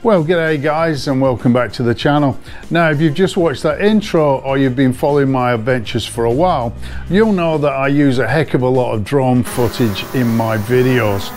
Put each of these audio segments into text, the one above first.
Well, g'day guys, and welcome back to the channel. Now, if you've just watched that intro or you've been following my adventures for a while, you'll know that I use a heck of a lot of drone footage in my videos.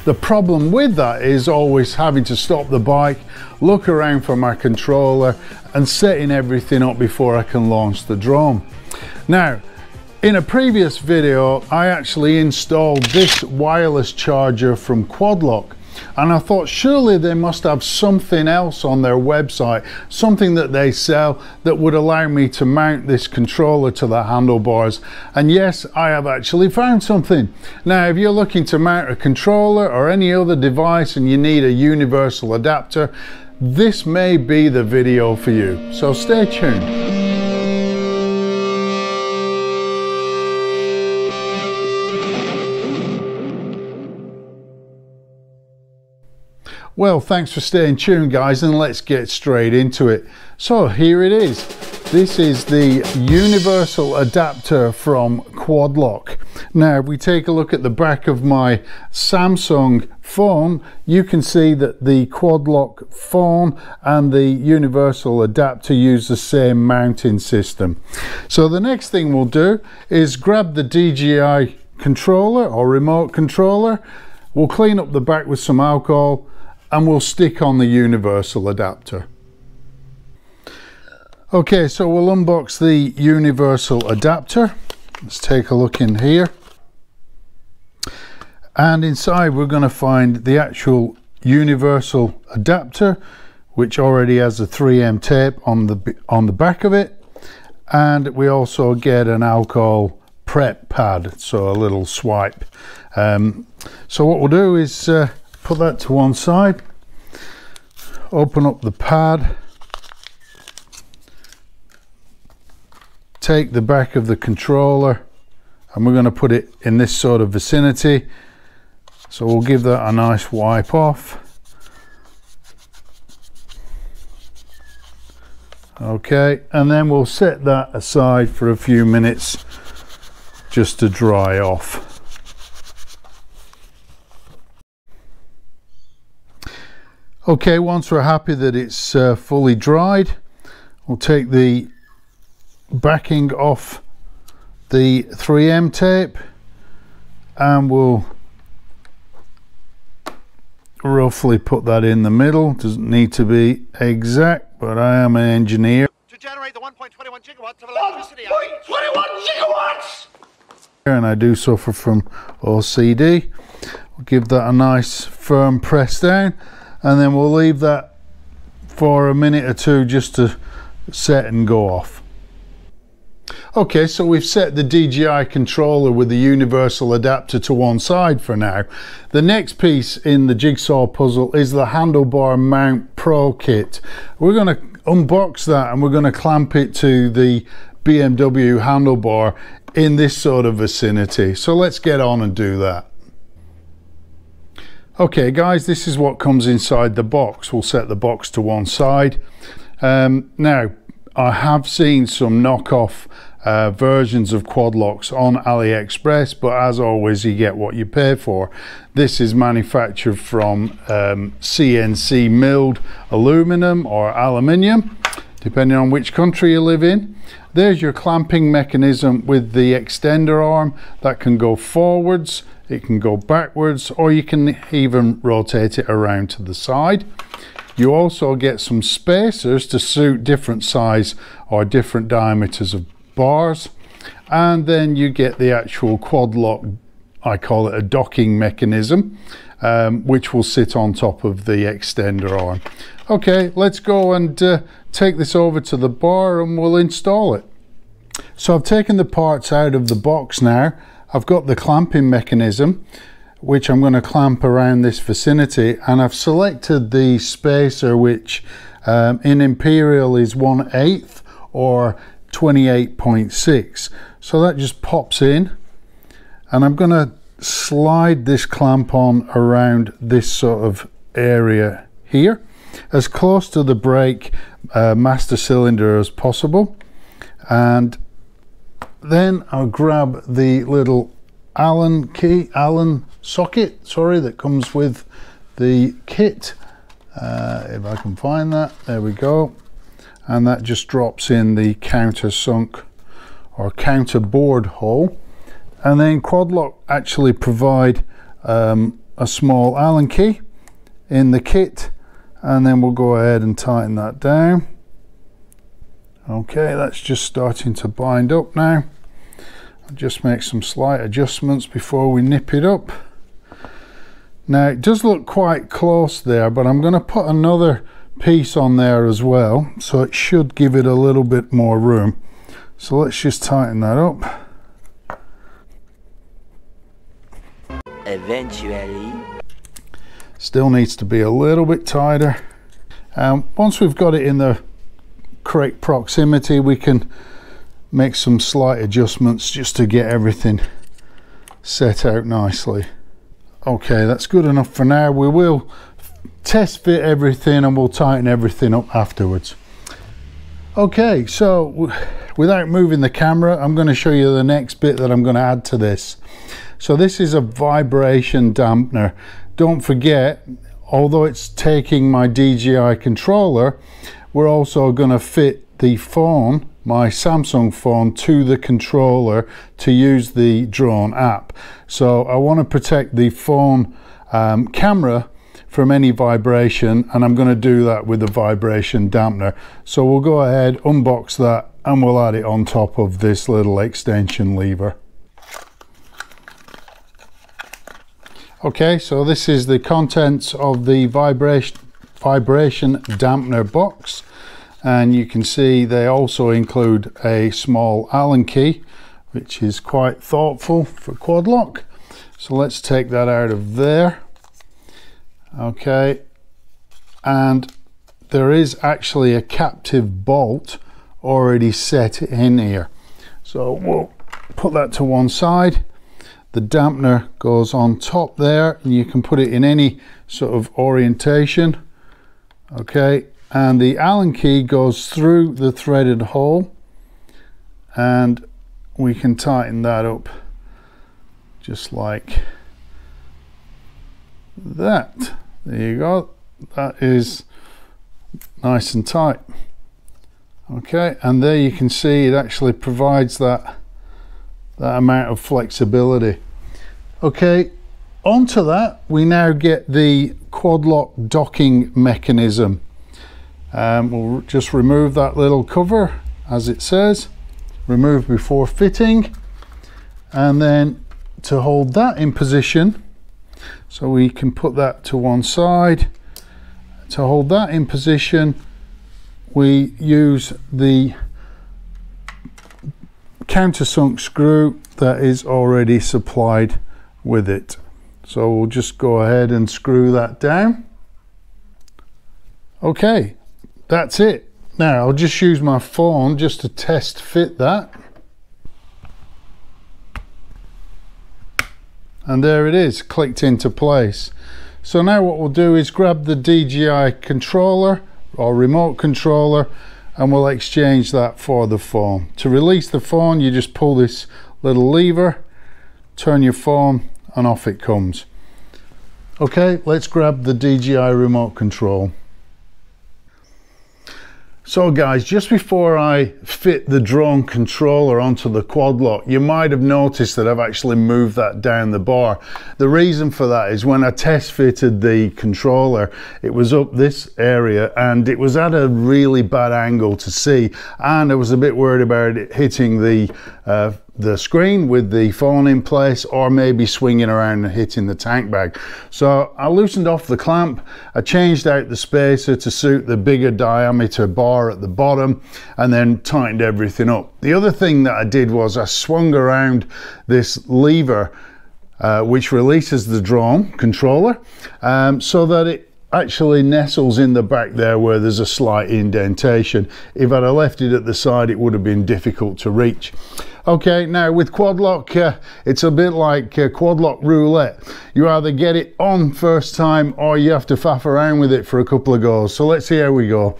The problem with that is always having to stop the bike, look around for my controller and setting everything up before I can launch the drone. Now, in a previous video, I actually installed this wireless charger from Quadlock. And I thought surely they must have something else on their website, something that they sell that would allow me to mount this controller to the handlebars. And yes, I have actually found something. Now, if you're looking to mount a controller or any other device and you need a universal adapter, this may be the video for you. So stay tuned. Well, thanks for staying tuned guys, and let's get straight into it. So here it is. This is the universal adapter from Quadlock. Now, if we take a look at the back of my Samsung phone, you can see that the Quadlock phone and the universal adapter use the same mounting system. So the next thing we'll do is grab the DJI controller or remote controller. We'll clean up the back with some alcohol and we'll stick on the universal adapter. Okay, so we'll unbox the universal adapter. Let's take a look in here. And inside we're going to find the actual universal adapter, which already has a 3M tape on the back of it. And we also get an alcohol prep pad, so a little swipe. So what we'll do is put that to one side, open up the pad, take the back of the controller, and we're going to put it in this sort of vicinity. So we'll give that a nice wipe off. Okay, and then we'll set that aside for a few minutes just to dry off. Okay, once we're happy that it's fully dried, we'll take the backing off the 3M tape and we'll roughly put that in the middle. Doesn't need to be exact, but I am an engineer. To generate the 1.21 gigawatts of electricity. 1.21 gigawatts! And I do suffer from OCD. We'll give that a nice firm press down. And then we'll leave that for a minute or two just to set and go off. Okay, so we've set the DJI controller with the universal adapter to one side for now. The next piece in the jigsaw puzzle is the handlebar mount pro kit. We're going to unbox that and we're going to clamp it to the BMW handlebar in this sort of vicinity. So let's get on and do that. Okay guys, this is what comes inside the box. We'll set the box to one side. Now, I have seen some knockoff versions of Quadlocks on AliExpress, but as always, you get what you pay for. This is manufactured from CNC milled aluminum or aluminium, depending on which country you live in. There's your clamping mechanism with the extender arm that can go forwards, it can go backwards, or you can even rotate it around to the side. You also get some spacers to suit different size or different diameters of bars. And then you get the actual Quadlock, I call it a docking mechanism, which will sit on top of the extender arm. Okay, let's go and take this over to the bar and we'll install it. So I've taken the parts out of the box now. I've got the clamping mechanism, which I'm going to clamp around this vicinity, and I've selected the spacer, which in Imperial is 1/8 or 28.6. So that just pops in, and I'm going to slide this clamp on around this sort of area here, as close to the brake master cylinder as possible. And then I'll grab the little Allen socket, sorry, that comes with the kit, If I can find that, there we go. And that just drops in the countersunk or counterboard hole. And then Quadlock actually provide a small Allen key in the kit, and then we'll go ahead and tighten that down. Okay, that's just starting to bind up now. I'll just make some slight adjustments before we nip it up. Now it does look quite close there, but I'm going to put another piece on there as well, so it should give it a little bit more room. So let's just tighten that up. Eventually. Still needs to be a little bit tighter. Once we've got it in the correct proximity, we can make some slight adjustments just to get everything set out nicely. Okay, that's good enough for now. We will test fit everything and we'll tighten everything up afterwards. Okay, so without moving the camera, I'm going to show you the next bit that I'm going to add to this. So this is a vibration dampener. Don't forget, although it's taking my DJI controller, we're also going to fit the phone, my Samsung phone, to the controller to use the drone app. So I want to protect the phone camera from any vibration, and I'm going to do that with the vibration dampener. So we'll go ahead, unbox that, and we'll add it on top of this little extension lever. Okay, so this is the contents of the vibration dampener box, and you can see they also include a small Allen key, which is quite thoughtful for Quadlock. So let's take that out of there. Okay, and there is actually a captive bolt already set in here, so we'll put that to one side. The dampener goes on top there, and you can put it in any sort of orientation. Okay, and the Allen key goes through the threaded hole, and we can tighten that up just like that. There you go, that is nice and tight. Okay, and there you can see it actually provides that amount of flexibility. Okay, onto that we now get the Quadlock docking mechanism. We'll just remove that little cover, as it says, remove before fitting, and then to hold that in position, so we can put that to one side. To hold that in position, we use the countersunk screw that is already supplied with it. So we'll just go ahead and screw that down. Okay, that's it. Now I'll just use my phone just to test fit that. And there it is, clicked into place. So now what we'll do is grab the DJI controller or remote controller, and we'll exchange that for the phone. To release the phone, you just pull this little lever, turn your phone, and off it comes. Okay, let's grab the DJI remote control. So guys, just before I fit the drone controller onto the Quadlock, you might have noticed that I've actually moved that down the bar. The reason for that is when I test fitted the controller, it was up this area and it was at a really bad angle to see, and I was a bit worried about it hitting the screen with the phone in place, or maybe swinging around and hitting the tank bag. So I loosened off the clamp, I changed out the spacer to suit the bigger diameter bar at the bottom, and then tightened everything up. The other thing that I did was I swung around this lever which releases the drone controller, so that it actually nestles in the back there where there's a slight indentation. If I'd have left it at the side, it would have been difficult to reach. Okay, now with Quadlock, it's a bit like Quadlock roulette. You either get it on first time, or you have to faff around with it for a couple of goes. So let's see how we go.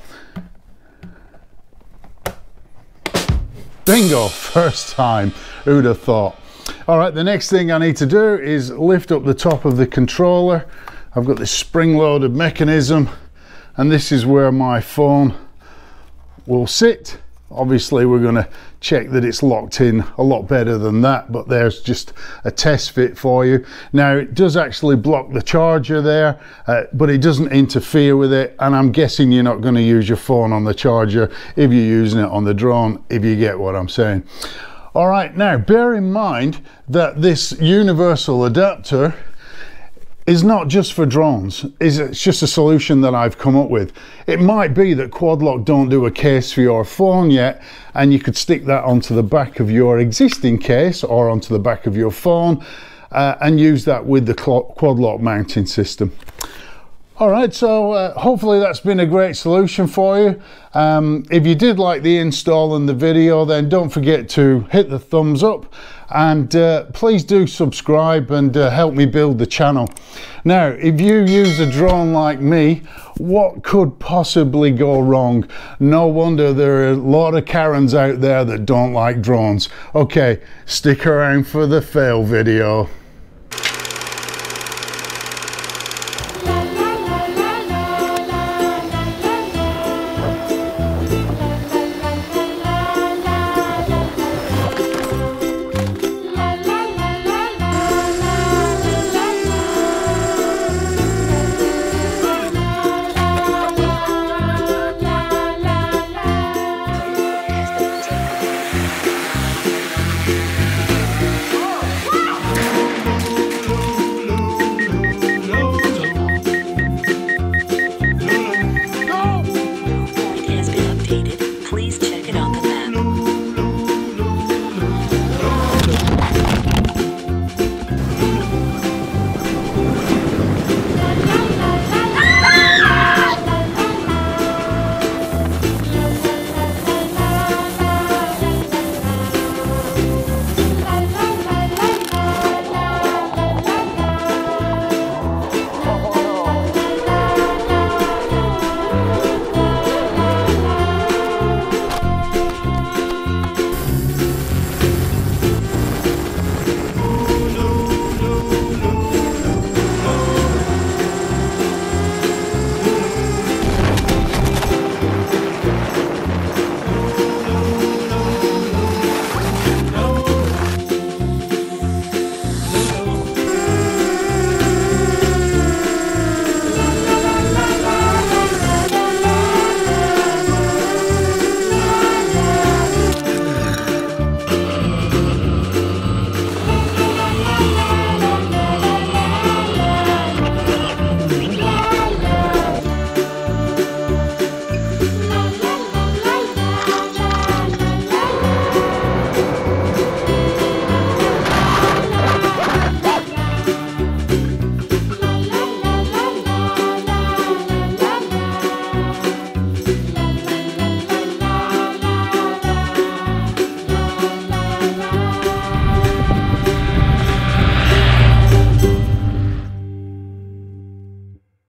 Bingo, first time. Who'd have thought? All right, the next thing I need to do is lift up the top of the controller. I've got this spring-loaded mechanism, and this is where my phone will sit. Obviously we're going to check that it's locked in a lot better than that, but there's just a test fit for you. Now it does actually block the charger there, but it doesn't interfere with it, and I'm guessing you're not going to use your phone on the charger if you're using it on the drone, if you get what I'm saying. All right, now bear in mind that this universal adapter is not just for drones. It's just a solution that I've come up with. It might be that Quadlock don't do a case for your phone yet, and you could stick that onto the back of your existing case or onto the back of your phone and use that with the Quadlock mounting system. All right, so hopefully that's been a great solution for you. If you did like the install and the video, then don't forget to hit the thumbs up, and please do subscribe and help me build the channel. Now, if you use a drone like me, what could possibly go wrong? No wonder there are a lot of Karens out there that don't like drones. Okay, stick around for the fail video.